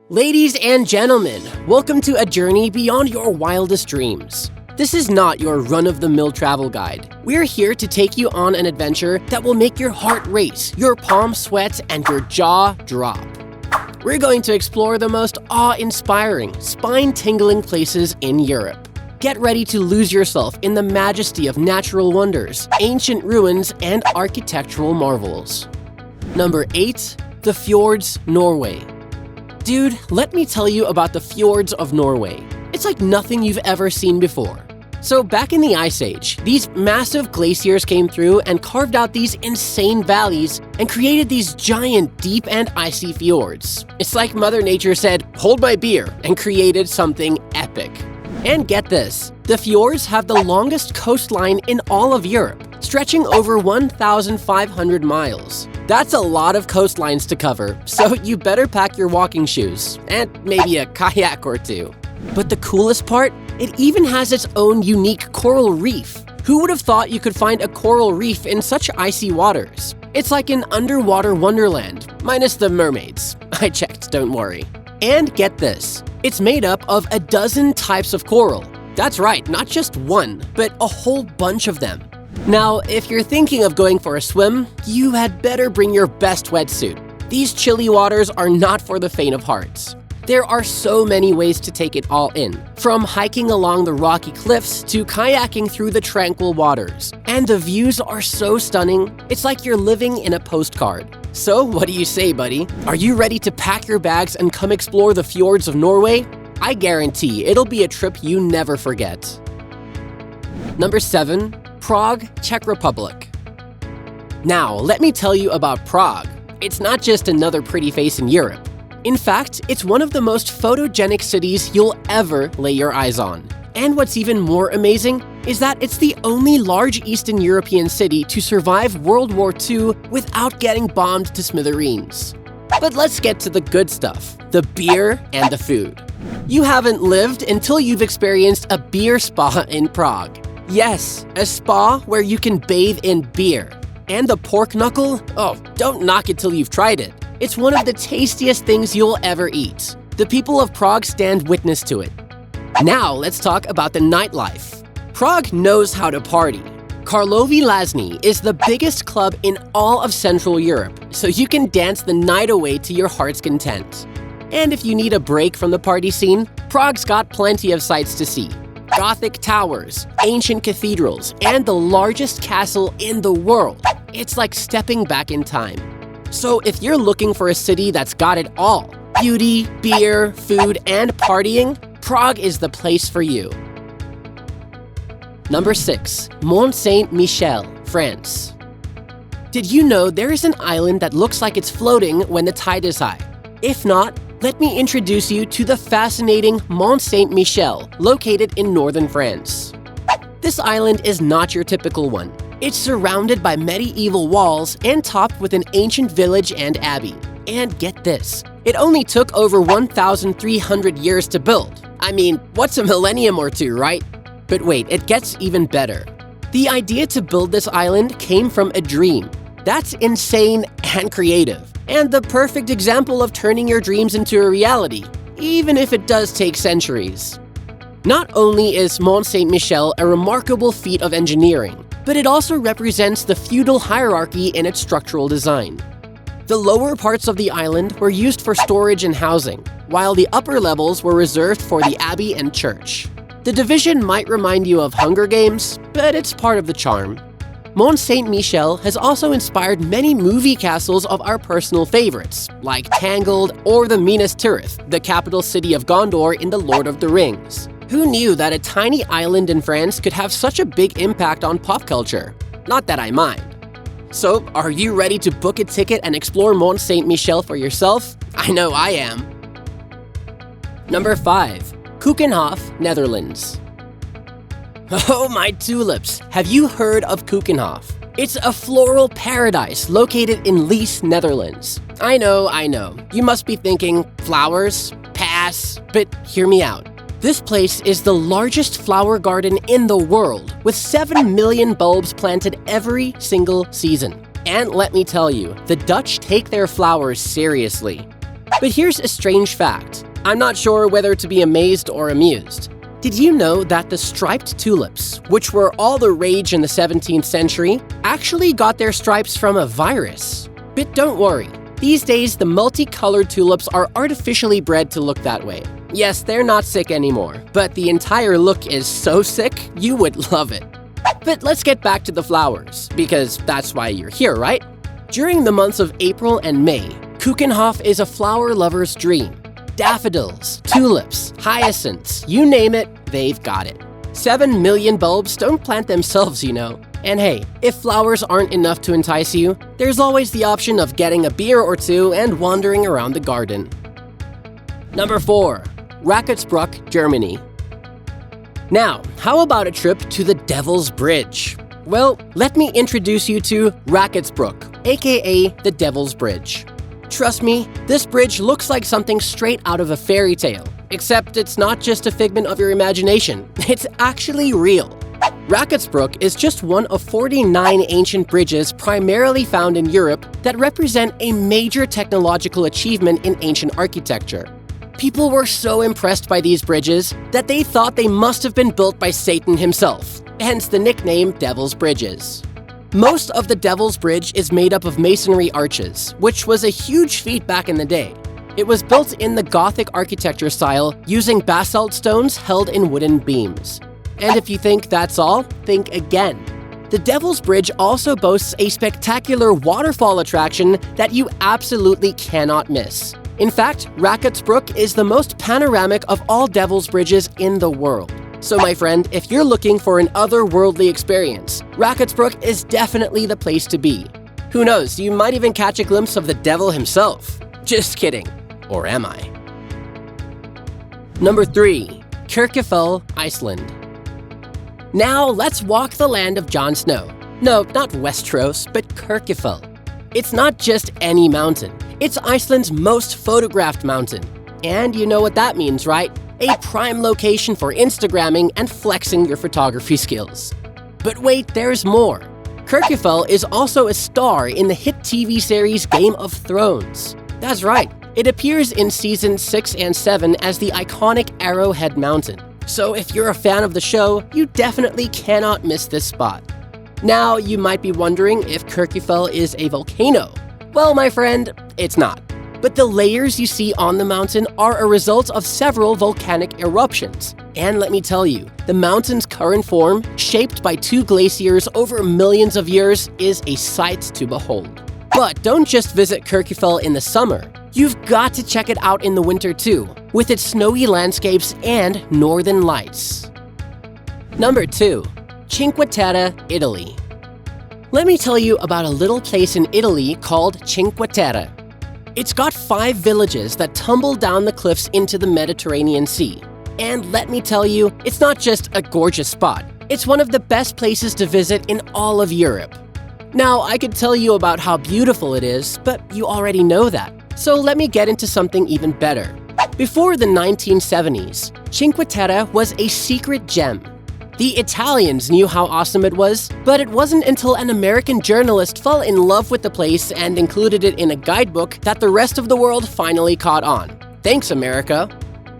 Ladies and gentlemen, welcome to a journey beyond your wildest dreams. This is not your run-of-the-mill travel guide. We're here to take you on an adventure that will make your heart race, your palms sweat, and your jaw drop. We're going to explore the most awe-inspiring, spine-tingling places in Europe. Get ready to lose yourself in the majesty of natural wonders, ancient ruins, and architectural marvels. Number 8. The Fjords, Norway. Dude, let me tell you about the fjords of Norway. It's like nothing you've ever seen before. So back in the Ice Age, these massive glaciers came through and carved out these insane valleys and created these giant, deep and icy fjords. It's like Mother Nature said, "Hold my beer," and created something epic. And get this, the fjords have the longest coastline in all of Europe, stretching over 1,500 miles. That's a lot of coastlines to cover, so you better pack your walking shoes, and maybe a kayak or two. But the coolest part? It even has its own unique coral reef. Who would have thought you could find a coral reef in such icy waters? It's like an underwater wonderland, minus the mermaids. I checked, don't worry. And get this, it's made up of a dozen types of coral. That's right, not just one, but a whole bunch of them. Now, if you're thinking of going for a swim, you had better bring your best wetsuit. These chilly waters are not for the faint of heart. There are so many ways to take it all in, from hiking along the rocky cliffs to kayaking through the tranquil waters. And the views are so stunning, it's like you're living in a postcard. So what do you say, buddy? Are you ready to pack your bags and come explore the fjords of Norway? I guarantee it'll be a trip you never forget. Number 7. Prague, Czech Republic. Now, let me tell you about Prague. It's not just another pretty face in Europe. In fact, it's one of the most photogenic cities you'll ever lay your eyes on. And what's even more amazing is that it's the only large Eastern European city to survive World War II without getting bombed to smithereens. But let's get to the good stuff, the beer and the food. You haven't lived until you've experienced a beer spa in Prague. Yes, a spa where you can bathe in beer. And the pork knuckle? Oh, don't knock it till you've tried it. It's one of the tastiest things you'll ever eat. The people of Prague stand witness to it. Now let's talk about the nightlife. Prague knows how to party. Karlovy Lazny is the biggest club in all of Central Europe, so you can dance the night away to your heart's content. And if you need a break from the party scene, Prague's got plenty of sights to see. Gothic towers, ancient cathedrals, and the largest castle in the world. It's like stepping back in time. So if you're looking for a city that's got it all, beauty, beer, food, and partying, Prague is the place for you. Number 6. Mont Saint-Michel, France. Did you know there is an island that looks like it's floating when the tide is high? If not, let me introduce you to the fascinating Mont Saint-Michel, located in northern France. This island is not your typical one. It's surrounded by medieval walls and topped with an ancient village and abbey. And get this, it only took over 1,300 years to build. I mean, what's a millennium or two, right? But wait, it gets even better. The idea to build this island came from a dream. That's insane and creative, and the perfect example of turning your dreams into a reality, even if it does take centuries. Not only is Mont Saint-Michel a remarkable feat of engineering, but it also represents the feudal hierarchy in its structural design. The lower parts of the island were used for storage and housing, while the upper levels were reserved for the abbey and church. The division might remind you of Hunger Games, but it's part of the charm. Mont Saint-Michel has also inspired many movie castles of our personal favorites, like Tangled or the Minas Tirith, the capital city of Gondor in The Lord of the Rings. Who knew that a tiny island in France could have such a big impact on pop culture? Not that I mind. So, are you ready to book a ticket and explore Mont Saint-Michel for yourself? I know I am. Number 5. Keukenhof, Netherlands. Oh my tulips, have you heard of Keukenhof? It's a floral paradise located in Lies, Netherlands. I know. You must be thinking, flowers? Pass. But hear me out. This place is the largest flower garden in the world, with 7 million bulbs planted every single season. And let me tell you, the Dutch take their flowers seriously. But here's a strange fact. I'm not sure whether to be amazed or amused. Did you know that the striped tulips, which were all the rage in the 17th century, actually got their stripes from a virus? But don't worry. These days, the multicolored tulips are artificially bred to look that way. Yes, they're not sick anymore, but the entire look is so sick, you would love it. But let's get back to the flowers, because that's why you're here, right? During the months of April and May, Kuchenhof is a flower lover's dream. Daffodils, tulips, hyacinths, you name it, they've got it. 7 million bulbs don't plant themselves, you know. And hey, if flowers aren't enough to entice you, there's always the option of getting a beer or two and wandering around the garden. Number 4. Raketsbruck, Germany. Now, how about a trip to the Devil's Bridge? Well, let me introduce you to Raketsbruck, aka the Devil's Bridge. Trust me, this bridge looks like something straight out of a fairy tale, except it's not just a figment of your imagination, it's actually real. Raketsbruck is just one of 49 ancient bridges primarily found in Europe that represent a major technological achievement in ancient architecture. People were so impressed by these bridges that they thought they must have been built by Satan himself, hence the nickname Devil's Bridges. Most of the Devil's Bridge is made up of masonry arches, which was a huge feat back in the day. It was built in the Gothic architecture style using basalt stones held in wooden beams. And if you think that's all, think again. The Devil's Bridge also boasts a spectacular waterfall attraction that you absolutely cannot miss. In fact, Raketsbruck is the most panoramic of all Devil's Bridges in the world. So my friend, if you're looking for an otherworldly experience, Raketsbruck is definitely the place to be. Who knows, you might even catch a glimpse of the devil himself. Just kidding. Or am I? Number 3. Kirkjufell, Iceland. Now let's walk the land of Jon Snow. No, not Westeros, but Kirkjufell. It's not just any mountain. It's Iceland's most photographed mountain. And you know what that means, right? A prime location for Instagramming and flexing your photography skills. But wait, there's more. Kirkjufell is also a star in the hit TV series Game of Thrones. That's right, it appears in seasons 6 and 7 as the iconic Arrowhead Mountain. So if you're a fan of the show, you definitely cannot miss this spot. Now, you might be wondering if Kirkjufell is a volcano. Well, my friend, it's not. But the layers you see on the mountain are a result of several volcanic eruptions. And let me tell you, the mountain's current form, shaped by 2 glaciers over millions of years, is a sight to behold. But don't just visit Kirkjufell in the summer. You've got to check it out in the winter too, with its snowy landscapes and northern lights. Number 2. Cinque Terre, Italy. Let me tell you about a little place in Italy called Cinque Terre. It's got 5 villages that tumble down the cliffs into the Mediterranean Sea. And let me tell you, it's not just a gorgeous spot. It's one of the best places to visit in all of Europe. Now, I could tell you about how beautiful it is, but you already know that. So let me get into something even better. Before the 1970s, Cinque Terre was a secret gem. The Italians knew how awesome it was, but it wasn't until an American journalist fell in love with the place and included it in a guidebook that the rest of the world finally caught on. Thanks, America.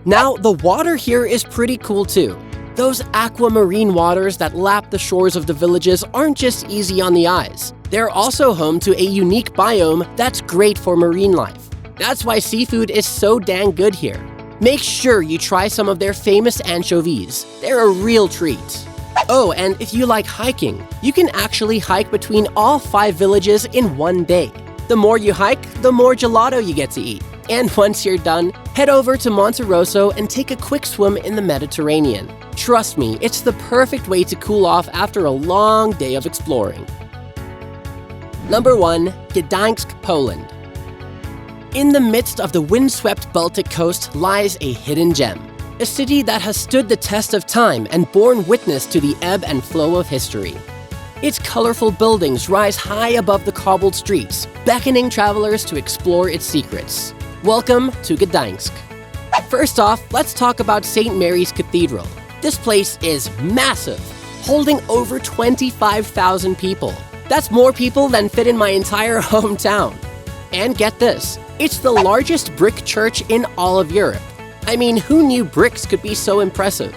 Now, the water here is pretty cool too. Those aquamarine waters that lap the shores of the villages aren't just easy on the eyes. They're also home to a unique biome that's great for marine life. That's why seafood is so dang good here. Make sure you try some of their famous anchovies. They're a real treat. Oh, and if you like hiking, you can actually hike between all 5 villages in one day. The more you hike, the more gelato you get to eat. And once you're done, head over to Monte Rosso and take a quick swim in the Mediterranean. Trust me, it's the perfect way to cool off after a long day of exploring. Number 1. Gdańsk, Poland. In the midst of the windswept Baltic coast lies a hidden gem, a city that has stood the test of time and borne witness to the ebb and flow of history. Its colorful buildings rise high above the cobbled streets, beckoning travelers to explore its secrets. Welcome to Gdańsk. First off, let's talk about St. Mary's Cathedral. This place is massive, holding over 25,000 people. That's more people than fit in my entire hometown. And get this, It's the largest brick church in all of Europe. I mean, who knew bricks could be so impressive?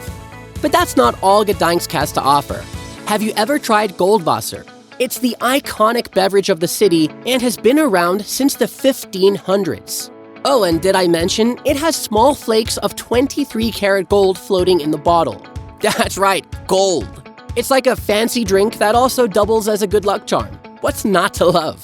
But that's not all Gdańsk has to offer. Have you ever tried Goldwasser? It's the iconic beverage of the city and has been around since the 1500s. Oh, and did I mention, it has small flakes of 23-karat gold floating in the bottle. That's right, gold. It's like a fancy drink that also doubles as a good luck charm. What's not to love?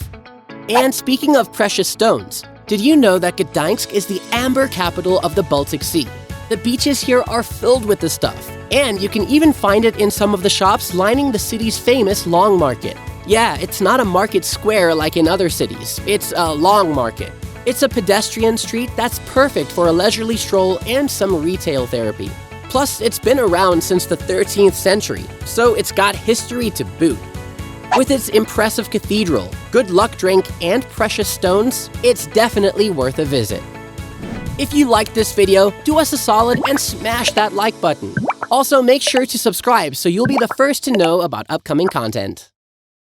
And speaking of precious stones, did you know that Gdańsk is the amber capital of the Baltic Sea? The beaches here are filled with the stuff, and you can even find it in some of the shops lining the city's famous Long Market. Yeah, it's not a market square like in other cities, it's a long market. It's a pedestrian street that's perfect for a leisurely stroll and some retail therapy. Plus, it's been around since the 13th century, so it's got history to boot. With its impressive cathedral, good luck drink, and precious stones, it's definitely worth a visit. If you liked this video, do us a solid and smash that like button. Also, make sure to subscribe so you'll be the first to know about upcoming content.